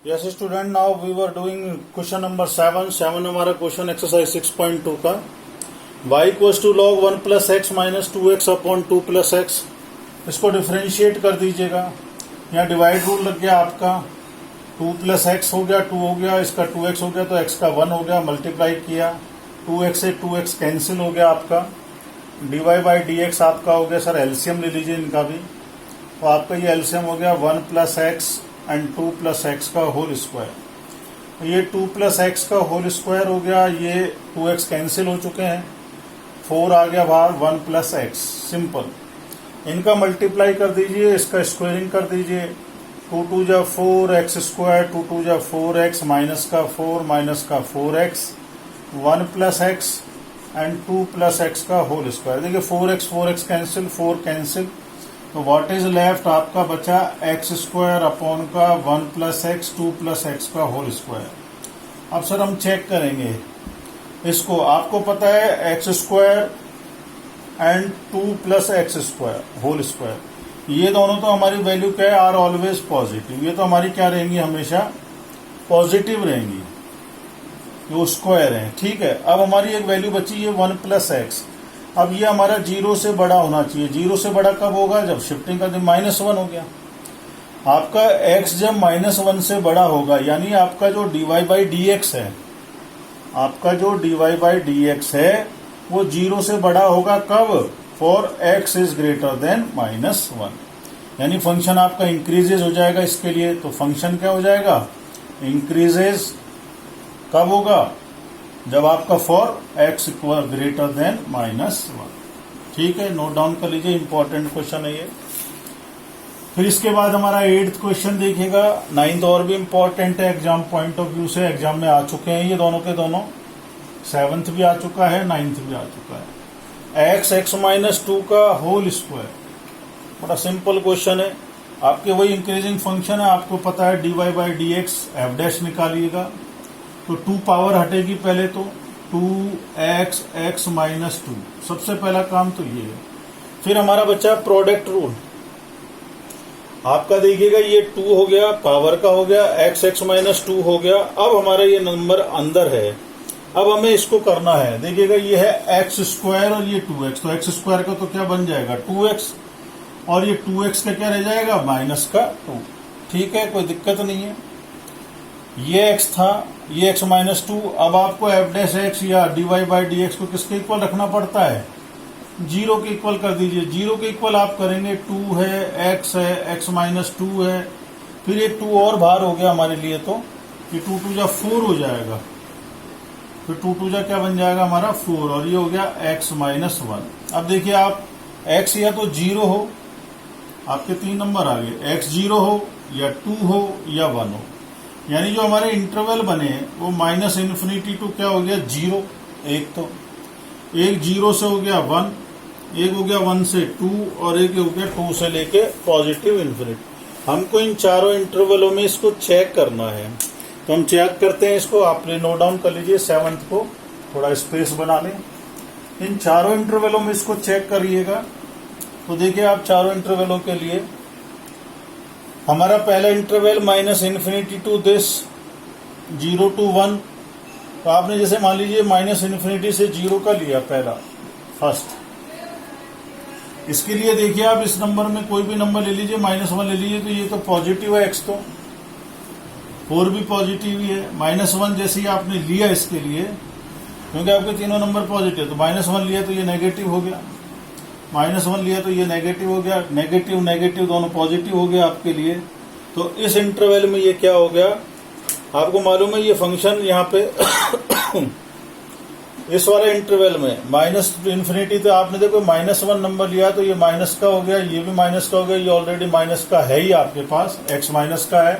Yes student, now we were doing question number 7 हमारा question exercise 6.2 का y equals to log 1 plus X minus 2x upon 2 plus X. इसको differentiate कर दीजिएगा। यहाँ divide rule लग गया आपका। 2 प्लस एक्स हो गया, 2 हो गया, इसका 2x हो गया तो x का 1 हो गया, मल्टीप्लाई किया 2x से 2x कैंसिल हो गया आपका। dy बाई डी एक्स आपका हो गया, सर एलसीएम ले लीजिए इनका भी, तो आपका ये एलसीएम हो गया 1 plus X and 2 plus X का होल स्क्वायर। ये 2 प्लस एक्स का होल स्क्वायर हो गया, ये 2x कैंसिल हो चुके हैं, 4 आ गया बाहर, 1 प्लस एक्स। सिंपल, इनका मल्टीप्लाई कर दीजिए, इसका स्क्वायरिंग कर दीजिए। 2 2 जा 4 एक्स स्क्वायर, 2 2 जा 4 एक्स माइनस का 4 X 1 plus X and 2 plus X का होल स्क्वायर। देखिए 4x कैंसिल, 4 कैंसिल, तो व्हाट इज लेफ्ट आपका बचा एक्स स्क्वायर अपॉन का 1 प्लस एक्स 2 प्लस एक्स का होल स्क्वायर। अब सर हम चेक करेंगे इसको। आपको पता है X square and 2 plus X square whole square, ये दोनों तो हमारी वैल्यू क्या है, आर ऑलवेज पॉजिटिव। ये तो हमारी क्या रहेंगी, हमेशा पॉजिटिव रहेंगी, जो स्क्वायर है। ठीक है, अब हमारी एक वैल्यू बची है 1 प्लस एक्स। अब ये हमारा 0 से बड़ा होना चाहिए। 0 से बड़ा कब होगा, जब शिफ्टिंग का -1 हो गया। आपका x जब -1 से बड़ा होगा, यानी आपका जो dy बाई डी एक्स है, आपका जो dy बाई डी एक्स है वो 0 से बड़ा होगा कब, for x is greater than -1। यानी फंक्शन आपका इंक्रीजेज हो जाएगा इसके लिए। तो फंक्शन क्या हो जाएगा, इंक्रीजेज कब होगा, जब आपका for x equal greater than -1। ठीक है, नोट डाउन कर लीजिए, इंपॉर्टेंट क्वेश्चन है ये। फिर इसके बाद हमारा 8th क्वेश्चन देखिएगा। 9th और भी इंपॉर्टेंट है एग्जाम पॉइंट ऑफ व्यू से, एग्जाम में आ चुके हैं ये दोनों के दोनों। 7th भी आ चुका है, 9th भी आ चुका है। x माइनस 2 का होल स्क्वायर, बड़ा सिंपल क्वेश्चन है। आपके वही इंक्रीजिंग फंक्शन है, आपको पता है dy by D X F dash निकालिएगा। तो 2 पावर हटेगी पहले, तो 2x माइनस 2, सबसे पहला काम तो ये है। फिर हमारा बच्चा प्रोडक्ट रूल। आपका देखिएगा ये 2 हो गया, पावर का हो गया, x माइनस 2 हो गया। अब हमारा ये नंबर अंदर है, अब हमें इसको करना है। देखिएगा ये है x स्क्वायर और ये 2x, तो x स्क्वायर का तो क्या बन जाएगा 2x, और ये 2x का क्या रह जाएगा माइनस का 2। ठीक है, कोई दिक्कत नहीं है। ये x था, ये x माइनस 2। अब आपको एफ डैश एक्स या dy बाई डी एक्स को किसके इक्वल रखना पड़ता है, 0 के इक्वल कर दीजिए। 0 के इक्वल आप करेंगे 2 है, x है, x माइनस 2 है, फिर एक 2 और बाहर हो गया हमारे लिए, तो ये 2 2 जा 4 हो जाएगा। फिर 2 2 जा क्या बन जाएगा हमारा 4, और ये हो गया x माइनस 1। अब देखिए आप x या तो 0 हो, आपके 3 नंबर आ गए, x 0 हो या 2 हो या 1 हो। यानी जो हमारे इंटरवल बने वो -इन्फिनिटी टू क्या हो गया 0, एक तो एक 0 से हो गया 1, एक हो गया 1 से 2, और एक हो गया 2 से लेके पॉजिटिव इन्फिनिटी। हमको इन चारों इंटरवलों में इसको चेक करना है, तो हम चेक करते हैं इसको। आप नोट डाउन कर लीजिए, 7th को थोड़ा स्पेस बना लें। इन चारों इंटरवलों में इसको चेक करिएगा। तो देखिए आप चारों इंटरवलों के लिए, हमारा पहला interval -infinity to this 0 to 1, तो आपने जैसे मान लीजिए -इन्फिनिटी से 0 का लिया पहला फर्स्ट। इसके लिए देखिए आप इस नंबर में कोई भी नंबर ले लीजिए, -1 ले लीजिए, तो ये तो पॉजिटिव है x, तो 4 भी पॉजिटिव ही है। -1 जैसे ही आपने लिया इसके लिए, क्योंकि आपके तीनों नंबर पॉजिटिव, तो -1 लिया तो ये नेगेटिव हो गया, -1 लिया तो ये नेगेटिव हो गया, नेगेटिव नेगेटिव दोनों पॉजिटिव हो गया आपके लिए। तो इस इंटरवल में ये क्या हो गया, आपको मालूम है ये फंक्शन यहाँ पे इस वाले इंटरवल में -इन्फिनिटी, तो आपने देखो -1 नंबर लिया तो ये माइनस का हो गया, ये भी माइनस का हो गया, ये ऑलरेडी माइनस का है ही आपके पास, x माइनस का है।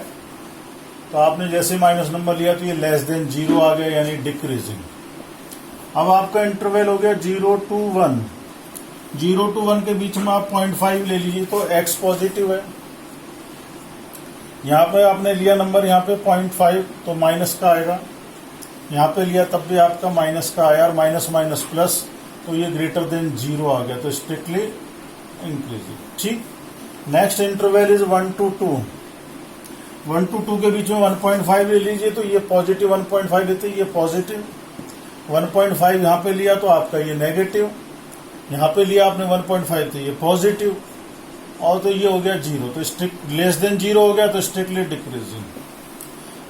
तो आपने जैसे माइनस नंबर लिया तो ये लेस देन 0 आ गया, यानी डिक्रीजिंग। अब आपका इंटरवल हो गया 0 to 1। 0 to 1 के बीच में आप 0.5 ले लीजिए, तो x पॉजिटिव है। यहाँ पे आपने लिया नंबर, यहाँ पे 0.5, तो माइनस का आएगा। यहाँ पे लिया तब भी आपका माइनस का आया, और माइनस माइनस प्लस, तो ये ग्रेटर देन 0 आ गया, तो स्ट्रिक्टली इंक्रीजिंग। ठीक, next interval is 1 to 2। 1 to 2 के बीच में 1.5 ले लीजिए तो ये पॉजिटिव 1.5 लेते ये पॉजिटिव, 1.5 यहाँ पे लिया तो आपका ये नेगेटिव, यहाँ पे लिया आपने 1.5 तो ये पॉजिटिव, और तो ये हो गया 0, तो स्ट्रिक्ट लेस देन 0 हो गया तो स्ट्रिक्टली डिक्रीजिंग।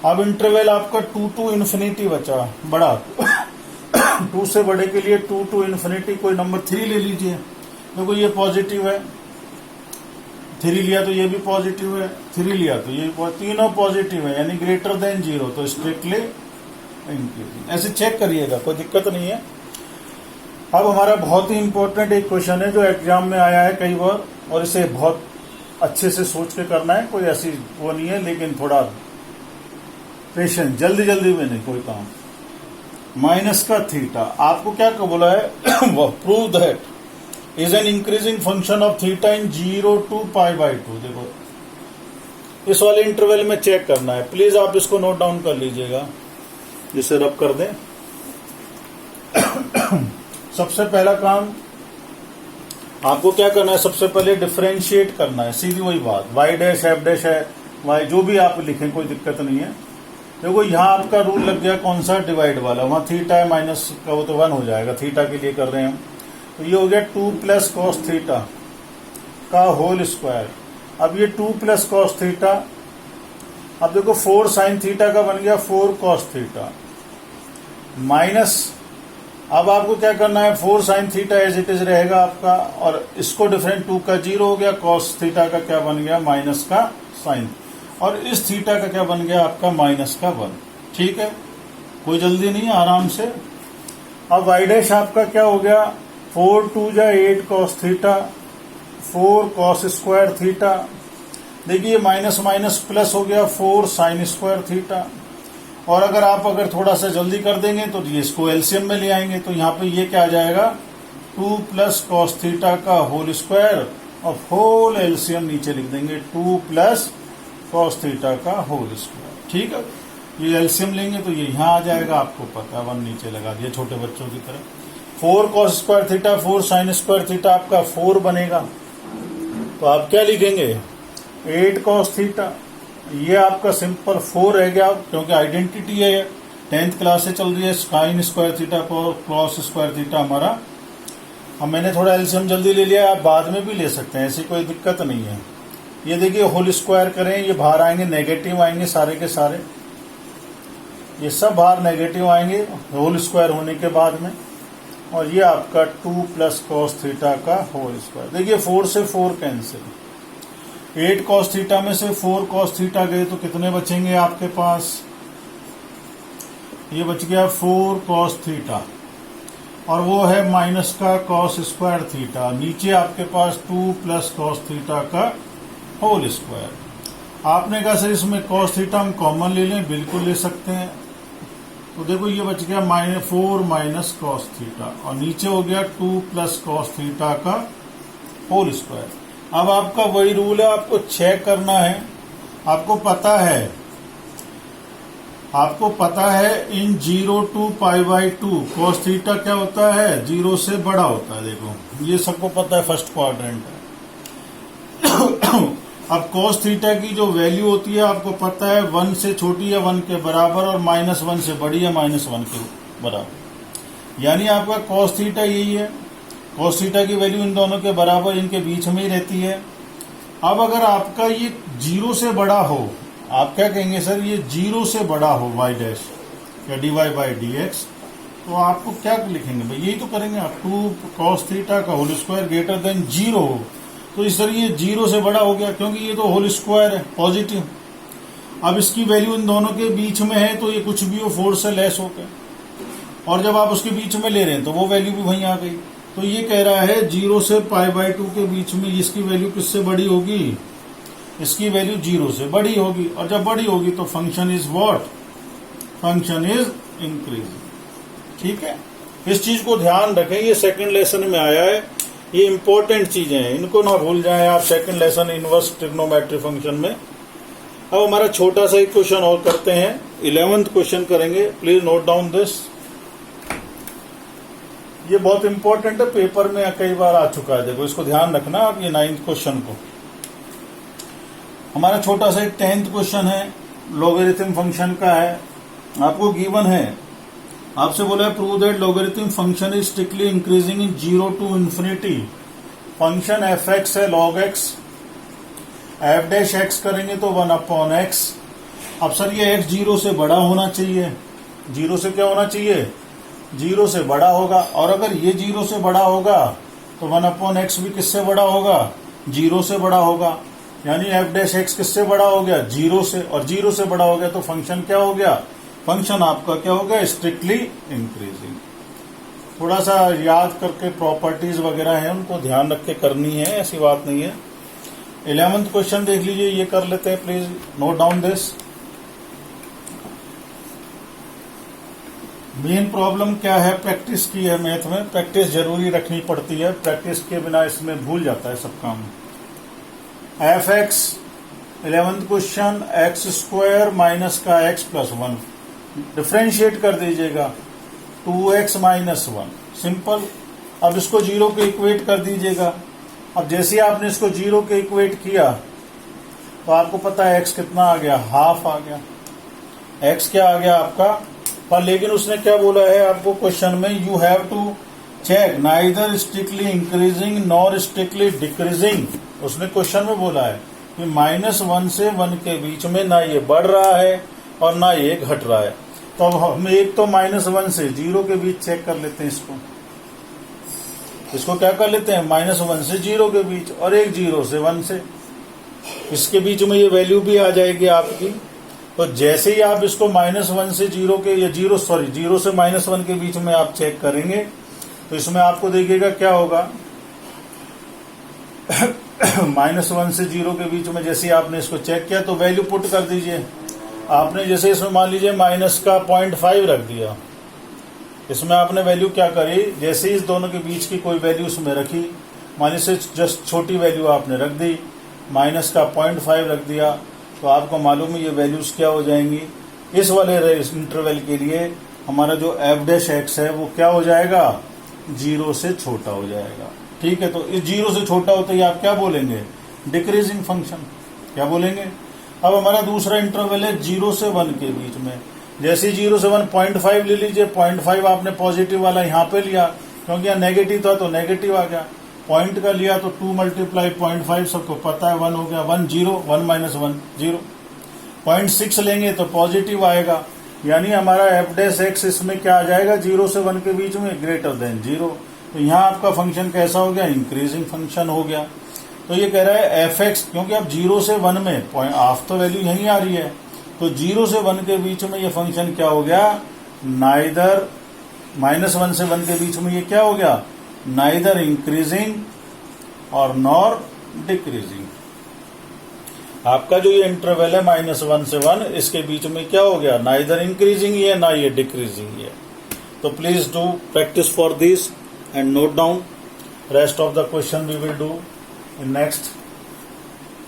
अब इंटरवल आपका 2 to इन्फिनिटी बचा बड़ा 2 से बड़े के लिए 2 to इन्फिनिटी कोई नंबर 3 ले लीजिए, देखो ये पॉजिटिव है, 3 लिया तो ये भी पॉजिटिव है, 3 लिया तो ये तीनों पॉजिटिव है यानी ग्रेटर देन 0, तो स्ट्रिक्टली इंक्रीजिंग। ऐसे चेक करिएगा, कोई दिक्कत नहीं है। अब हमारा बहुत ही इंपॉर्टेंट एक क्वेश्चन है जो एग्जाम में आया है कई बार, और इसे बहुत अच्छे से सोच के करना है, कोई ऐसी वो नहीं है, लेकिन थोड़ा पेशेंट, जल्दी जल्दी में नहीं कोई काम। माइनस का थीटा आपको क्या बोला है prove that is an increasing function of theta in 0 to π/2। देखो इस वाले इंटरवल में चेक करना है, प्लीज आप इसको नोट डाउन कर लीजिएगा, जिसे रब कर दें। सबसे पहला काम आपको क्या करना है, सबसे पहले डिफरेंशिएट करना है, सीधी वही बात, y डैश f डैश है, y जो भी आप लिखें कोई दिक्कत नहीं है। देखो यहाँ आपका रूल लग गया कौन सा, डिवाइड वाला, वहां थीटा है माइनस का वो तो 1 हो जाएगा, थीटा के लिए कर रहे हैं हम, तो ये हो गया 2 + cos थीटा का होल स्क्वायर। अब ये 2 + cos थीटा, अब देखो 4 sin थीटा का बन गया 4 cos थीटा माइनस, अब आपको क्या करना है 4 sin theta as it is रहेगा आपका, और इसको डिफरेंट 2 का 0 हो गया, cos थीटा का क्या बन गया माइनस का साइन, और इस थीटा का क्या बन गया आपका माइनस का 1। ठीक है, कोई जल्दी नहीं है, आराम से। अब y डैश आपका क्या हो गया 4 2 जा 8 cos theta 4 cos square theta, देखिए माइनस माइनस प्लस हो गया 4 sin स्क्वायर थीटा, और अगर थोड़ा सा जल्दी कर देंगे तो ये इसको एलसीएम में ले आएंगे, तो यहाँ पे ये क्या आ जाएगा 2 + cos थीटा का होल स्क्वायर, और होल एलसीएम नीचे लिख देंगे 2 + cos थीटा का होल स्क्वायर। ठीक है, ये एलसीएम लेंगे तो ये यहाँ आ जाएगा, आपको पता है 1 नीचे लगा दिया छोटे बच्चों की तरह। 4 cos square theta 4 sin square theta आपका 4 बनेगा, तो आप क्या लिखेंगे 8 cos थीटा, ये आपका सिंपल 4 रह गया, क्योंकि आइडेंटिटी है 10th क्लास से चल रही है, sin स्क्वायर थीटा पर cos स्क्वायर थीटा हमारा। अब मैंने थोड़ा एलसीएम जल्दी ले लिया, आप बाद में भी ले सकते हैं, ऐसी कोई दिक्कत नहीं है। ये देखिए होल स्क्वायर करें, ये बाहर आएंगे नेगेटिव आएंगे सारे के सारे, ये सब बाहर नेगेटिव आएंगे होल स्क्वायर होने के बाद में, और ये आपका 2 + cos थीटा का होल स्क्वायर। देखिए 4 से 4 कैंसिल, 8 cos थीटा में से 4 cos थीटा गए तो कितने बचेंगे आपके पास, ये बच गया 4 cos थीटा, और वो है माइनस का cos स्क्वायर थीटा, नीचे आपके पास 2 + cos थीटा का होल स्क्वायर। आपने कहा सर इसमें cos थीटा हम कॉमन ले लें, बिल्कुल ले सकते हैं, तो देखो ये बच गया -4 - cos थीटा, और नीचे हो गया 2 + cos थीटा का होल स्क्वायर। अब आपका वही रूल है, आपको चेक करना है, आपको पता है इन 0 to π/2 cos थीटा क्या होता है 0 से बड़ा होता है, देखो ये सबको पता है, फर्स्ट क्वाड्रेंट है। अब cos थीटा की जो वैल्यू होती है आपको पता है 1 से छोटी है 1 के बराबर, और -1 से बड़ी है -1 के बराबर, यानी आपका cos थीटा यही है, cos थीटा की वैल्यू इन दोनों के बराबर, इनके बीच में ही रहती है। अब अगर आपका ये 0 से बड़ा हो, आप क्या कहेंगे सर ये 0 से बड़ा हो y डैश या dy/dx, तो आपको क्या लिखेंगे भाई, यही तो करेंगे आप, 2 cos थीटा का होल स्क्वायर ग्रेटर देन 0 हो, तो इस तरह ये 0 से बड़ा हो गया, क्योंकि ये तो होल स्क्वायर है पॉजिटिव। अब इसकी वैल्यू इन दोनों के बीच में है, तो ये कुछ भी हो 4 से लेस हो गया, और जब आप उसके बीच में ले रहे हैं तो वो वैल्यू भी वहीं आ गई। तो ये कह रहा है 0 से π/2 के बीच में इसकी वैल्यू किससे बड़ी होगी, इसकी वैल्यू 0 से बड़ी होगी, और जब बड़ी होगी तो function is what, function is increasing. ठीक है, इस चीज को ध्यान रखें, ये सेकंड लेसन में आया है, ये इंपॉर्टेंट चीजें हैं, इनको ना भूल जाएं आप second lesson inverse trigonometry function में। अब हमारा छोटा सा एक क्वेश्चन और करते हैं, 11th क्वेश्चन करेंगे, प्लीज नोट डाउन दिस, ये बहुत इंपॉर्टेंट है, पेपर में कई बार आ चुका है, देखो इसको ध्यान रखना आप, ये 9th क्वेश्चन को। हमारा छोटा सा एक 10th क्वेश्चन है, लॉगरिथम फंक्शन का है। आपको गिवन है, आपसे बोला है prove that logarithm function is strictly increasing in 0 to infinity. Function F X है, log X, F dash X करेंगे तो 1/x। अब सर ये एक्स 0 से बड़ा होना चाहिए, 0 से क्या होना चाहिए, 0 से बड़ा होगा। और अगर ये 0 से बड़ा होगा तो 1/x भी किससे बड़ा होगा, 0 से बड़ा होगा। यानी एफ डैश एक्स किससे बड़ा हो गया, 0 से, और 0 से बड़ा हो गया तो फंक्शन क्या हो गया, फंक्शन आपका क्या हो गया, स्ट्रिक्टली इंक्रीजिंग। थोड़ा सा याद करके प्रॉपर्टीज वगैरह है उनको ध्यान रख के करनी है, ऐसी बात नहीं है। 11th क्वेश्चन देख लीजिए, ये कर लेते हैं, please note down this. Main problem क्या है, प्रैक्टिस की है। मैथ में प्रैक्टिस जरूरी रखनी पड़ती है, प्रैक्टिस के बिना इसमें भूल जाता है सब काम। F x 11th question, x square minus का एक्स प्लस 1 डिफ्रेंशिएट कर दीजिएगा, 2x माइनस 1, सिंपल। अब इसको 0 के इक्वेट कर दीजिएगा। अब जैसे आपने इसको 0 के इक्वेट किया तो आपको पता है x कितना आ गया, हाफ आ गया, x क्या आ गया आपका। पर लेकिन उसने क्या बोला है आपको क्वेश्चन में, you have to check neither strictly increasing nor strictly decreasing. उसने क्वेश्चन में बोला है कि -1 से 1 के बीच में ना ये बढ़ रहा है और ना ये घट रहा है। तो अब हम एक तो -1 से 0 के बीच चेक कर लेते हैं, इसको क्या कर लेते हैं, -1 से 0 के बीच, और एक 0 से 1 से, इसके बीच में ये वैल्यू भी आ जाएगी आपकी। तो जैसे ही आप इसको -1 से 0 के, या 0 से -1 के बीच में आप चेक करेंगे तो इसमें आपको देखिएगा क्या होगा। -1 से 0 के बीच में जैसे आपने इसको चेक किया तो वैल्यू पुट कर दीजिए। आपने जैसे इसमें मान लीजिए माइनस का 0.5 रख दिया, इसमें आपने वैल्यू क्या करी, जैसे इस दोनों के बीच की कोई वैल्यू उसमें रखी, मान लीजिए जस्ट छोटी वैल्यू आपने रख दी, माइनस का 0.5 रख दिया, तो आपको मालूम है ये वैल्यूज क्या हो जाएंगी। इस वाले इंटरवल के लिए हमारा जो एफ डैश एक्स है वो क्या हो जाएगा, 0 से छोटा हो जाएगा। ठीक है, तो इस 0 से छोटा होते ही आप क्या बोलेंगे, डिक्रीजिंग फंक्शन, क्या बोलेंगे। अब हमारा दूसरा इंटरवल है 0 से 1 के बीच में, जैसे 0 से 1 0.5 ले लीजिए, 0.5 आपने पॉजिटिव वाला यहाँ पे लिया क्योंकि यहाँ नेगेटिव था तो नेगेटिव आ गया, पॉइंट का लिया तो 2 × 0.5 सबको पता है 1 हो गया, 1 0, 1 - 1 0। 0.6 लेंगे तो पॉजिटिव आएगा, यानी हमारा एफ डैश एक्स इसमें क्या आ जाएगा, 0 से 1 के बीच में ग्रेटर देन 0। तो यहाँ आपका फंक्शन कैसा हो गया, इंक्रीजिंग फंक्शन हो गया। तो ये कह रहा है एफ एक्स, क्योंकि अब 0 से 1 में हाफ तो वैल्यू यहीं आ रही है, तो 0 से 1 के बीच में ये फंक्शन क्या हो गया, नाइदर, -1 से 1 के बीच में ये क्या हो गया, नाइदर इंक्रीजिंग और नॉर डिक्रीजिंग। आपका जो ये इंटरवल है -1 से 1, इसके बीच में क्या हो गया, नाइदर इंक्रीजिंग है ना ये डिक्रीजिंग है। तो please do practice for this and note down, rest of the question we will do in next.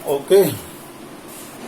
Okay.